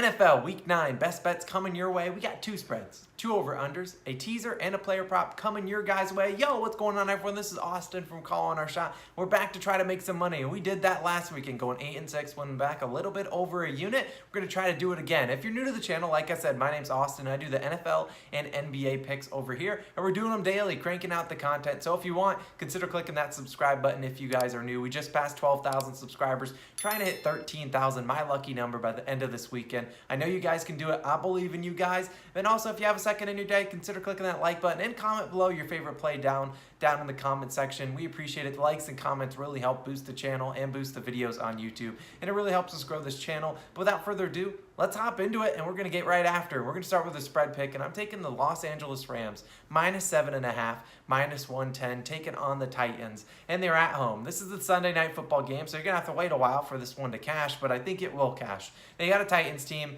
NFL Week 9 best bets coming your way. We got 2 spreads, 2 over-unders, a teaser, and a player prop coming your guys' way. Yo, what's going on, everyone? This is Austin from Calling Our Shot. We're back to try to make some money, and we did that last weekend, going 8-6, winning back a little bit over a unit. We're going to try to do it again. If you're new to the channel, like I said, my name's Austin. I do the NFL and NBA picks over here, and we're doing them daily, cranking out the content. So if you want, consider clicking that subscribe button if you guys are new. We just passed 12,000 subscribers, trying to hit 13,000, my lucky number by the end of this weekend. I know you guys can do it. I believe in you guys. And also, if you have a second in your day, consider clicking that like button and comment below your favorite play down in the comment section. We appreciate it. The likes and comments really help boost the channel and boost the videos on YouTube. And it really helps us grow this channel. But without further ado, let's hop into it, and we're going to get right after. We're going to start with a spread pick, and I'm taking the Los Angeles Rams, -7.5, -110, taking on the Titans, and they're at home. This is the Sunday Night Football game, so you're going to have to wait a while for this one to cash, but I think it will cash. They got a Titans team.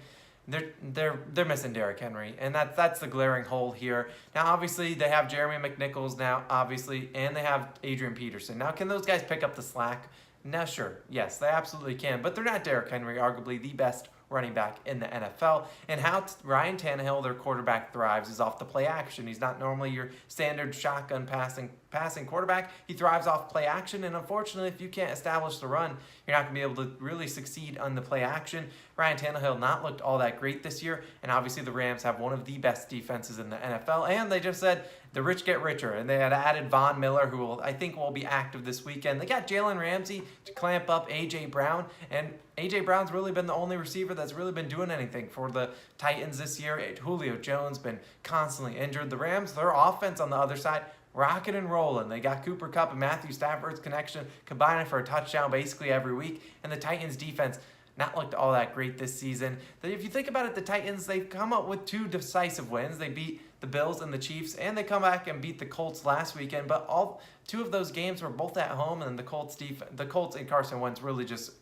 They're missing Derrick Henry, and that's the glaring hole here. Now, obviously, they have Jeremy McNichols now, obviously, and they have Adrian Peterson. Now, can those guys pick up the slack? Now, sure. Yes, they absolutely can, but they're not Derrick Henry, arguably the best running back in the NFL. And how Ryan Tannehill, their quarterback, thrives is off the play action. He's not normally your standard shotgun passing quarterback. He thrives off play action, and unfortunately, if you can't establish the run, you're not going to be able to really succeed on the play action. Ryan Tannehill not looked all that great this year, and obviously the Rams have one of the best defenses in the NFL, and they just said the rich get richer, and they had added Von Miller, who I think will be active this weekend. They got Jalen Ramsey to clamp up A.J. Brown, and A.J. Brown's really been the only receiver that's really been doing anything for the Titans this year. Julio Jones been constantly injured. The Rams, their offense on the other side, rocking and rolling. They got Cooper Kupp and Matthew Stafford's connection combining for a touchdown basically every week, and the Titans defense not looked all that great this season. If you think about it, the Titans, they've come up with 2 decisive wins. They beat the Bills and the Chiefs, and they come back and beat the Colts last weekend. But all 2 of those games were both at home, and the Colts and Carson Wentz really just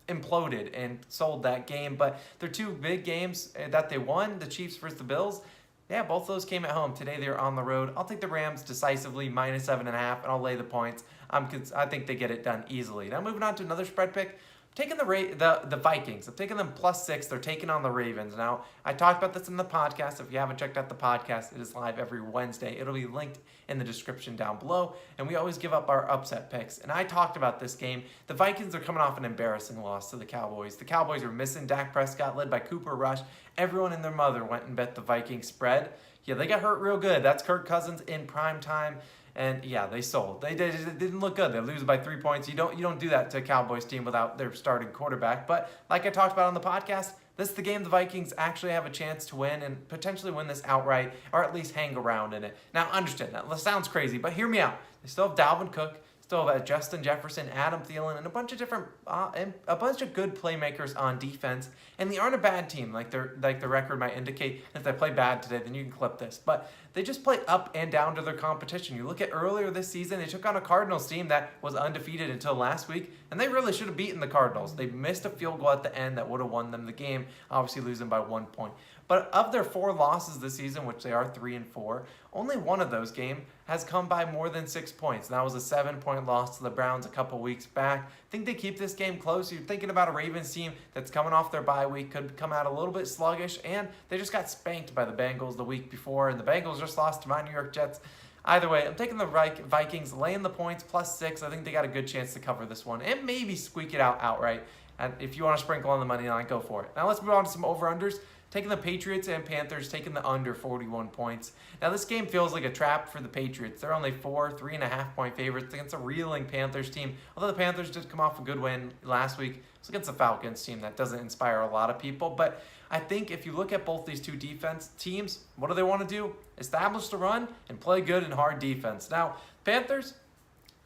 imploded and sold that game. But their 2 big games that they won, the Chiefs versus the Bills, yeah, both those came at home. Today they're on the road. I'll take the Rams decisively, -7.5, and I'll lay the points. I think they get it done easily. Now moving on to another spread pick. Taking the Vikings. I'm taking them +6. They're taking on the Ravens. Now, I talked about this in the podcast. If you haven't checked out the podcast, it is live every Wednesday. It'll be linked in the description down below. And we always give up our upset picks. And I talked about this game. The Vikings are coming off an embarrassing loss to the Cowboys. The Cowboys are missing Dak Prescott, led by Cooper Rush. Everyone and their mother went and bet the Vikings spread. Yeah, they got hurt real good. That's Kirk Cousins in prime time. And yeah, they sold. They didn't look good. They lose by 3 points. You don't do that to a Cowboys team without their starting quarterback. But like I talked about on the podcast, this is the game the Vikings actually have a chance to win and potentially win this outright, or at least hang around in it. Now, understand that sounds crazy, but hear me out. They still have Dalvin Cook. Still have Justin Jefferson, Adam Thielen, and a bunch of good playmakers on defense. And they aren't a bad team, like the record might indicate. If they play bad today, then you can clip this. But they just play up and down to their competition. You look at earlier this season, they took on a Cardinals team that was undefeated until last week, and they really should have beaten the Cardinals. They missed a field goal at the end that would have won them the game, obviously losing by 1 point. But of their 4 losses this season, which they are 3-4, only one of those games has come by more than 6 points. And that was a 7-point loss to the Browns a couple weeks back. I think they keep this game close. You're thinking about a Ravens team that's coming off their bye week, could come out a little bit sluggish, and they just got spanked by the Bengals the week before, and the Bengals just lost to my New York Jets. Either way, I'm taking the Vikings, laying the points, +6. I think they got a good chance to cover this one and maybe squeak it out outright. And if you want to sprinkle on the money line, go for it. Now let's move on to some over-unders. Taking the Patriots and Panthers, taking the under 41 points. Now, this game feels like a trap for the Patriots. They're only 3.5-point favorites against a reeling Panthers team. Although the Panthers did come off a good win last week, it was against the Falcons team that doesn't inspire a lot of people. But I think if you look at both these 2 defense teams, what do they want to do? Establish the run and play good and hard defense. Now, Panthers,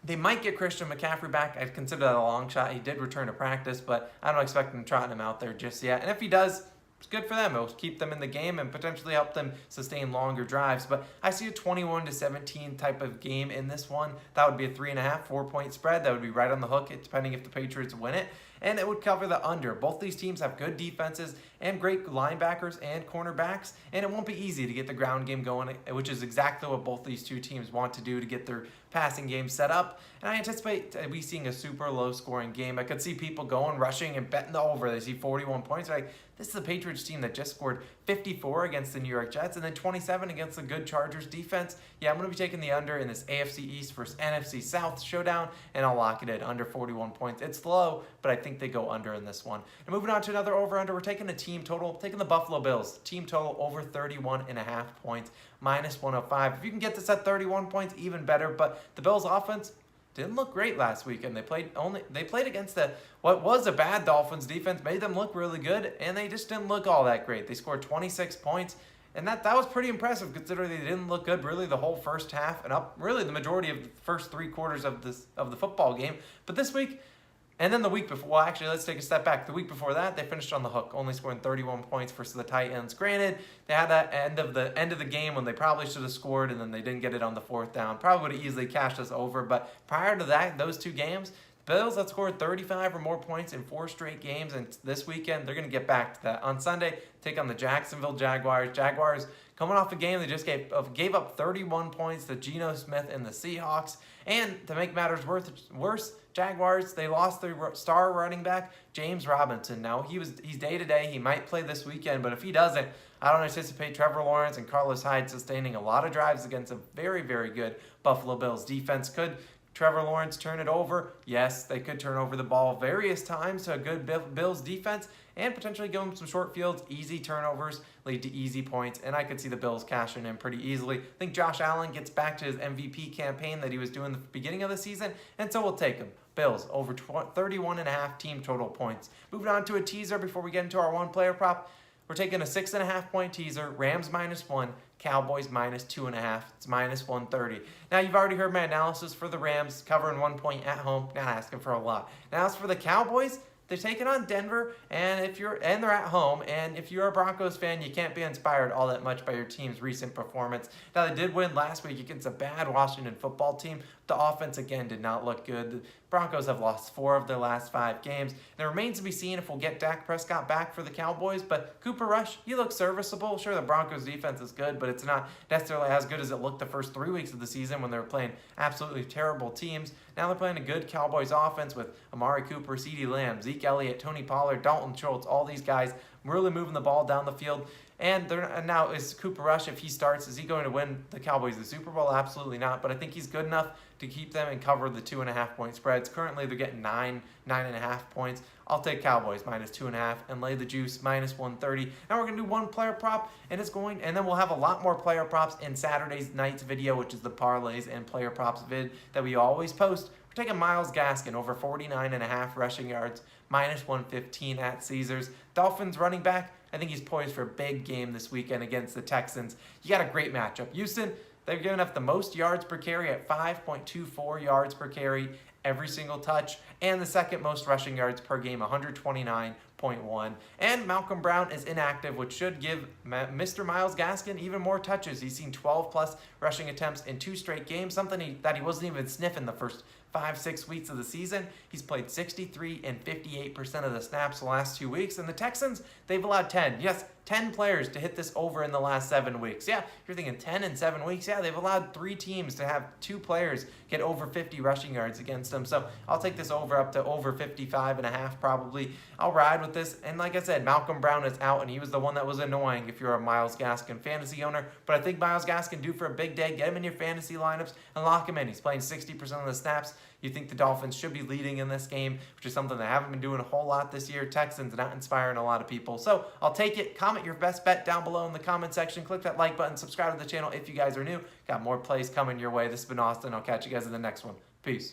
they might get Christian McCaffrey back. I'd consider that a long shot. He did return to practice, but I don't expect them trotting him out there just yet. And if he does, it's good for them. It'll keep them in the game and potentially help them sustain longer drives. But I see a 21-17 type of game in this one. That would be a 3.5, 4-point spread. That would be right on the hook, depending if the Patriots win it. And it would cover the under. Both these teams have good defenses and great linebackers and cornerbacks. And it won't be easy to get the ground game going, which is exactly what both these 2 teams want to do to get their passing game set up. And I anticipate we seeing a super low-scoring game. I could see people going, rushing, and betting the over. They see 41 points. Like, This is a Patriots team that just scored 54 against the New York Jets and then 27 against the good Chargers defense. Yeah, I'm going to be taking the under in this AFC East versus NFC South showdown, and I'll lock it at under 41 points. It's low, but I think they go under in this one. And moving on to another over-under, we're taking a team total, taking the Buffalo Bills. Team total over 31.5 points, minus 105. If you can get this at 31 points, even better, but the Bills offense didn't look great last weekend. They played against what was a bad Dolphins defense, made them look really good, and they just didn't look all that great. They scored 26 points, and that was pretty impressive considering they didn't look good really the whole first half and up really the majority of the first 3 quarters of the football game. But this week, and then the week before, well, actually, let's take a step back. The week before that, they finished on the hook, only scoring 31 points versus the Titans. Granted, they had that end of the game when they probably should have scored, and then they didn't get it on the 4th down. Probably would have easily cashed us over. But prior to that, those 2 games, the Bills had scored 35 or more points in 4 straight games, and this weekend they're going to get back to that. On Sunday, take on the Jacksonville Jaguars. Jaguars coming off a game they just gave up 31 points to Geno Smith and the Seahawks. And to make matters worse, Jaguars, they lost their star running back, James Robinson. Now, he's day-to-day. He might play this weekend, but if he doesn't, I don't anticipate Trevor Lawrence and Carlos Hyde sustaining a lot of drives against a very, very good Buffalo Bills defense. Could Trevor Lawrence turn it over? Yes, they could turn over the ball various times to a good Bills defense and potentially give them some short fields, easy turnovers, lead to easy points, and I could see the Bills cashing in pretty easily. I think Josh Allen gets back to his MVP campaign that he was doing at the beginning of the season, and so we'll take him. Bills over 31.5 team total points. Moving on to a teaser before we get into our one-player prop. We're taking a 6.5 point teaser, Rams -1, Cowboys -2.5. It's minus 130. Now, you've already heard my analysis for the Rams, covering 1 point at home, not asking for a lot. Now, as for the Cowboys, they're taking on Denver, and they're at home. And if you're a Broncos fan, you can't be inspired all that much by your team's recent performance. Now, they did win last week against a bad Washington football team. The offense again did not look good. The Broncos have lost 4 of their last 5 games. And it remains to be seen if we'll get Dak Prescott back for the Cowboys. But Cooper Rush, he looks serviceable. Sure, the Broncos defense is good, but it's not necessarily as good as it looked the first 3 weeks of the season when they were playing absolutely terrible teams. Now they're playing a good Cowboys offense with Amari Cooper, CeeDee Lamb, Zeke Elliott, Tony Pollard, Dalton Schultz, all these guys really moving the ball down the field. And now is Cooper Rush, if he starts, is he going to win the Cowboys the Super Bowl? Absolutely not. But I think he's good enough to keep them and cover the 2.5 point spreads. Currently, they're getting 9.5 points. I'll take Cowboys -2.5 and lay the juice -130. Now we're going to do one player prop, and then we'll have a lot more player props in Saturday's night's video, which is the parlays and player props vid that we always post. We're taking Myles Gaskin over 49.5 rushing yards, -115 at Caesars. Dolphins running back, I think he's poised for a big game this weekend against the Texans. You got a great matchup. Houston, they're giving up the most yards per carry at 5.24 yards per carry every single touch, and the second most rushing yards per game, 129.1. And Malcolm Brown is inactive, which should give Mr. Myles Gaskin even more touches. He's seen 12+ rushing attempts in 2 straight games, something that he wasn't even sniffing the first 5-6 weeks of the season. He's played 63 and 58% of the snaps the last 2 weeks. And the Texans, they've allowed 10 players to hit this over in the last 7 weeks. Yeah, you're thinking 10 in 7 weeks. Yeah, they've allowed 3 teams to have 2 players get over 50 rushing yards against them. So I'll take this over up to over 55.5 probably. I'll ride with this. And like I said, Malcolm Brown is out, and he was the one that was annoying if you're a Myles Gaskin fantasy owner. But I think Myles Gaskin due for a big day. Get him in your fantasy lineups and lock him in. He's playing 60% of the snaps. You think the Dolphins should be leading in this game, which is something they haven't been doing a whole lot this year. Texans not inspiring a lot of people. So I'll take it. Comment your best bet down below in the comment section. Click that like button. Subscribe to the channel if you guys are new. Got more plays coming your way. This has been Austin. I'll catch you guys in the next one. Peace.